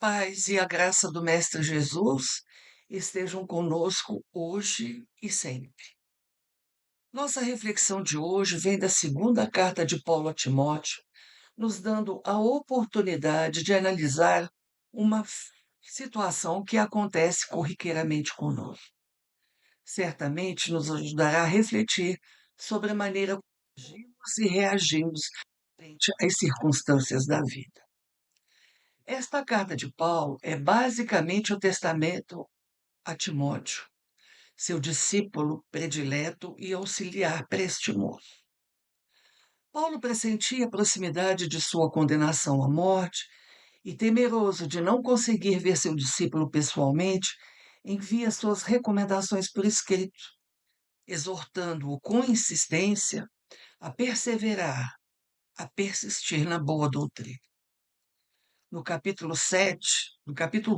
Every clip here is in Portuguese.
Paz e a graça do Mestre Jesus estejam conosco hoje e sempre. Nossa reflexão de hoje vem da segunda carta de Paulo a Timóteo, nos dando a oportunidade de analisar uma situação que acontece corriqueiramente conosco. Certamente nos ajudará a refletir sobre a maneira como agimos e reagimos frente às circunstâncias da vida. Esta carta de Paulo é basicamente o testamento a Timóteo, seu discípulo predileto e auxiliar prestimoso. Paulo pressentia a proximidade de sua condenação à morte e, temeroso de não conseguir ver seu discípulo pessoalmente, envia suas recomendações por escrito, exortando-o com insistência a perseverar, a persistir na boa doutrina. No capítulo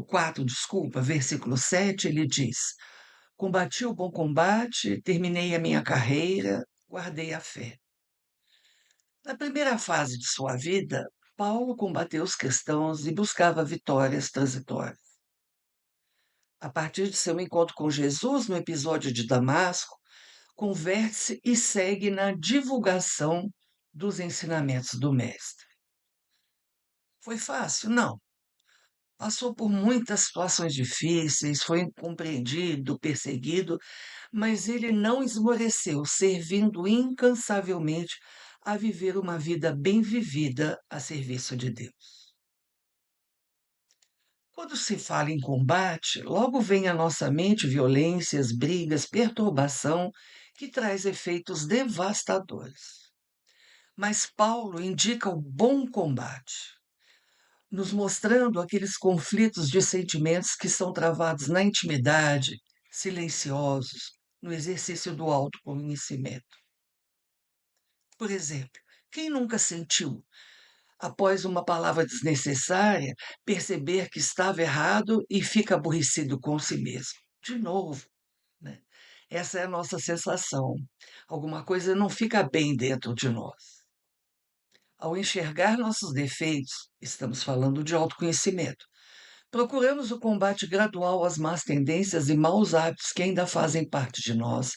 4, desculpa, versículo 7, ele diz: Combati o bom combate, terminei a minha carreira, guardei a fé. Na primeira fase de sua vida, Paulo combateu os cristãos e buscava vitórias transitórias. A partir de seu encontro com Jesus no episódio de Damasco, converte-se e segue na divulgação dos ensinamentos do Mestre. Foi fácil? Não. Passou por muitas situações difíceis, foi incompreendido, perseguido, mas ele não esmoreceu, servindo incansavelmente a viver uma vida bem vivida a serviço de Deus. Quando se fala em combate, logo vem à nossa mente violências, brigas, perturbação, que traz efeitos devastadores. Mas Paulo indica o bom combate, nos mostrando aqueles conflitos de sentimentos que são travados na intimidade, silenciosos, no exercício do autoconhecimento. Por exemplo, quem nunca sentiu, após uma palavra desnecessária, perceber que estava errado e fica aborrecido com si mesmo? De novo, né? Essa é a nossa sensação. Alguma coisa não fica bem dentro de nós. Ao enxergar nossos defeitos, estamos falando de autoconhecimento. Procuramos o combate gradual às más tendências e maus hábitos que ainda fazem parte de nós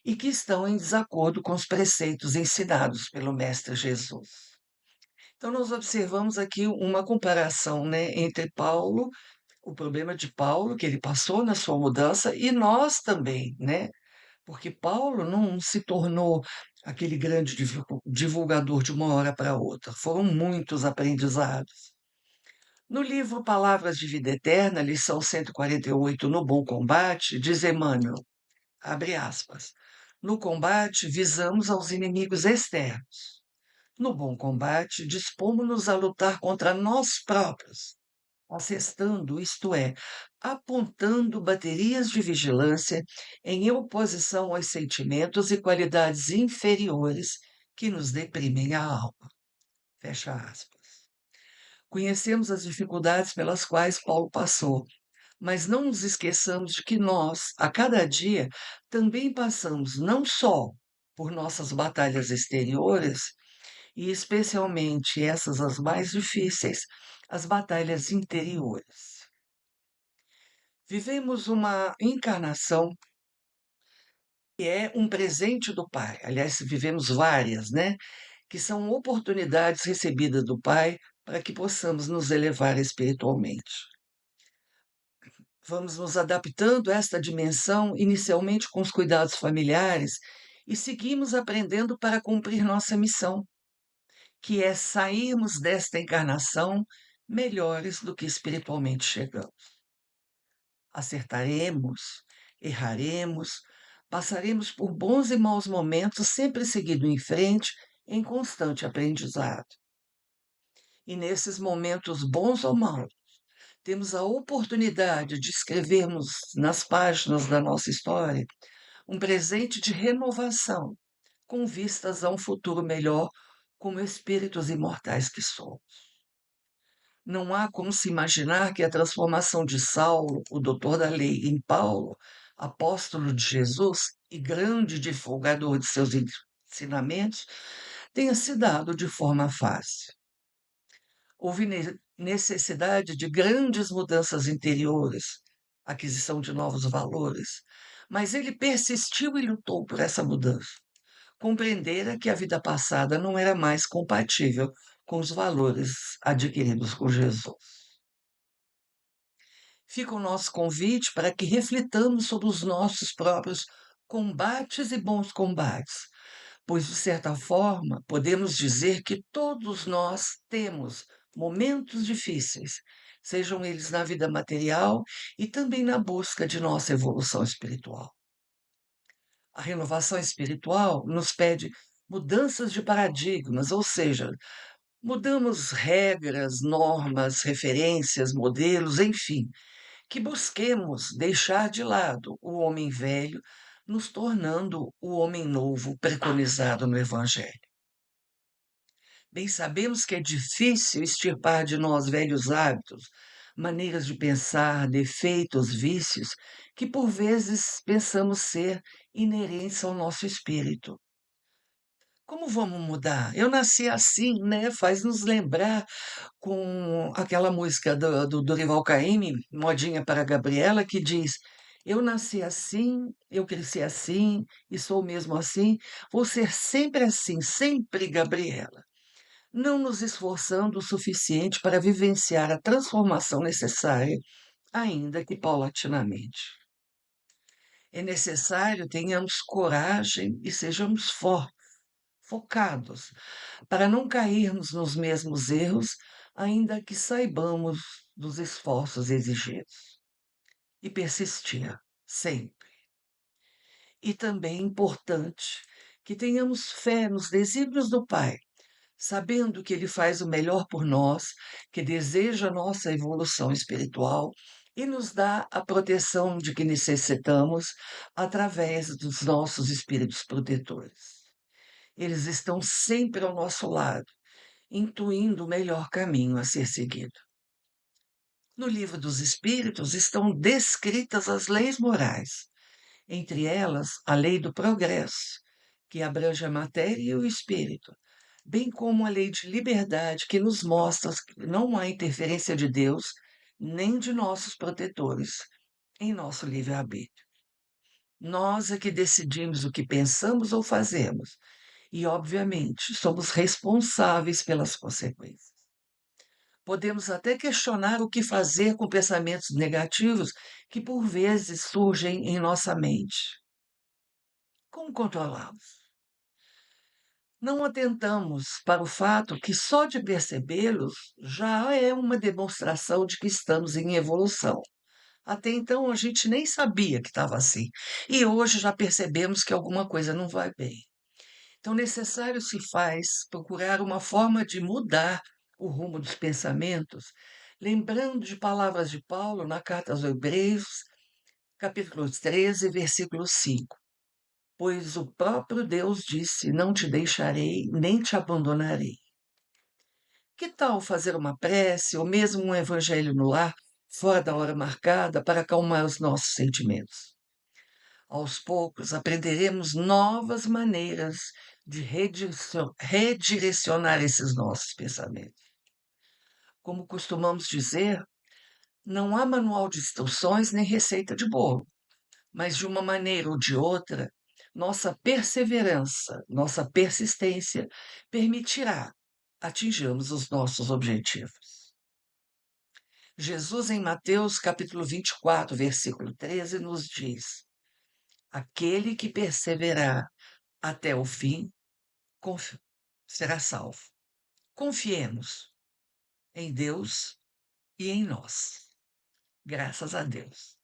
e que estão em desacordo com os preceitos ensinados pelo Mestre Jesus. Então, nós observamos aqui uma comparação, né, entre Paulo, o problema de Paulo, que ele passou na sua mudança, e nós também, né? Porque Paulo não se tornou aquele grande divulgador de uma hora para outra, foram muitos aprendizados. No livro Palavras de Vida Eterna, lição 148, No Bom Combate, diz Emmanuel, abre aspas, no combate visamos aos inimigos externos. No bom combate, dispomos-nos a lutar contra nós próprios, assestando, isto é, apontando baterias de vigilância em oposição aos sentimentos e qualidades inferiores que nos deprimem a alma. Fecha aspas. Conhecemos as dificuldades pelas quais Paulo passou, mas não nos esqueçamos de que nós, a cada dia, também passamos não só por nossas batalhas exteriores, e especialmente essas as mais difíceis, as batalhas interiores. Vivemos uma encarnação que é um presente do Pai. Aliás, vivemos várias, né? Que são oportunidades recebidas do Pai para que possamos nos elevar espiritualmente. Vamos nos adaptando a esta dimensão, inicialmente com os cuidados familiares, e seguimos aprendendo para cumprir nossa missão, que é sairmos desta encarnação melhores do que espiritualmente chegamos. Acertaremos, erraremos, passaremos por bons e maus momentos, sempre seguindo em frente, em constante aprendizado. E nesses momentos bons ou maus, temos a oportunidade de escrevermos nas páginas da nossa história um presente de renovação, com vistas a um futuro melhor, como espíritos imortais que somos. Não há como se imaginar que a transformação de Saulo, o doutor da lei, em Paulo, apóstolo de Jesus e grande divulgador de seus ensinamentos, tenha se dado de forma fácil. Houve necessidade de grandes mudanças interiores, aquisição de novos valores, mas ele persistiu e lutou por essa mudança. Compreendera que a vida passada não era mais compatível com os valores adquiridos com Jesus. Fica o nosso convite para que reflitamos sobre os nossos próprios combates e bons combates, pois, de certa forma, podemos dizer que todos nós temos momentos difíceis, sejam eles na vida material e também na busca de nossa evolução espiritual. A renovação espiritual nos pede mudanças de paradigmas, ou seja, mudamos regras, normas, referências, modelos, enfim, que busquemos deixar de lado o homem velho, nos tornando o homem novo preconizado no Evangelho. Bem sabemos que é difícil extirpar de nós velhos hábitos, maneiras de pensar, defeitos, vícios, que por vezes pensamos ser inerentes ao nosso espírito. Como vamos mudar? Eu nasci assim, né? Faz nos lembrar com aquela música do Dorival Caymmi, Modinha para Gabriela, que diz: Eu nasci assim, eu cresci assim, e sou mesmo assim, vou ser sempre assim, sempre Gabriela. Não nos esforçando o suficiente para vivenciar a transformação necessária, ainda que paulatinamente. É necessário tenhamos coragem e sejamos fortes, focados, para não cairmos nos mesmos erros, ainda que saibamos dos esforços exigidos. E persistir, sempre. E também é importante que tenhamos fé nos desígnios do Pai, sabendo que Ele faz o melhor por nós, que deseja a nossa evolução espiritual e nos dá a proteção de que necessitamos através dos nossos espíritos protetores. Eles estão sempre ao nosso lado, intuindo o melhor caminho a ser seguido. No Livro dos Espíritos estão descritas as leis morais, entre elas a lei do progresso, que abrange a matéria e o espírito, bem como a lei de liberdade, que nos mostra que não há interferência de Deus nem de nossos protetores em nosso livre-arbítrio. Nós é que decidimos o que pensamos ou fazemos, e, obviamente, somos responsáveis pelas consequências. Podemos até questionar o que fazer com pensamentos negativos que, por vezes, surgem em nossa mente. Como controlá-los? Não atentamos para o fato que só de percebê-los já é uma demonstração de que estamos em evolução. Até então a gente nem sabia que estava assim. E hoje já percebemos que alguma coisa não vai bem. Então, necessário se faz procurar uma forma de mudar o rumo dos pensamentos, lembrando de palavras de Paulo na carta aos Hebreus, capítulo 13, versículo 5. Pois o próprio Deus disse: Não te deixarei, nem te abandonarei. Que tal fazer uma prece ou mesmo um evangelho no lar, fora da hora marcada, para acalmar os nossos sentimentos? Aos poucos, aprenderemos novas maneiras de redirecionar esses nossos pensamentos. Como costumamos dizer, não há manual de instruções nem receita de bolo, mas de uma maneira ou de outra, nossa perseverança, nossa persistência permitirá atingirmos os nossos objetivos. Jesus, em Mateus capítulo 24, versículo 13, nos diz: Aquele que perseverar até o fim será salvo. Confiemos em Deus e em nós. Graças a Deus.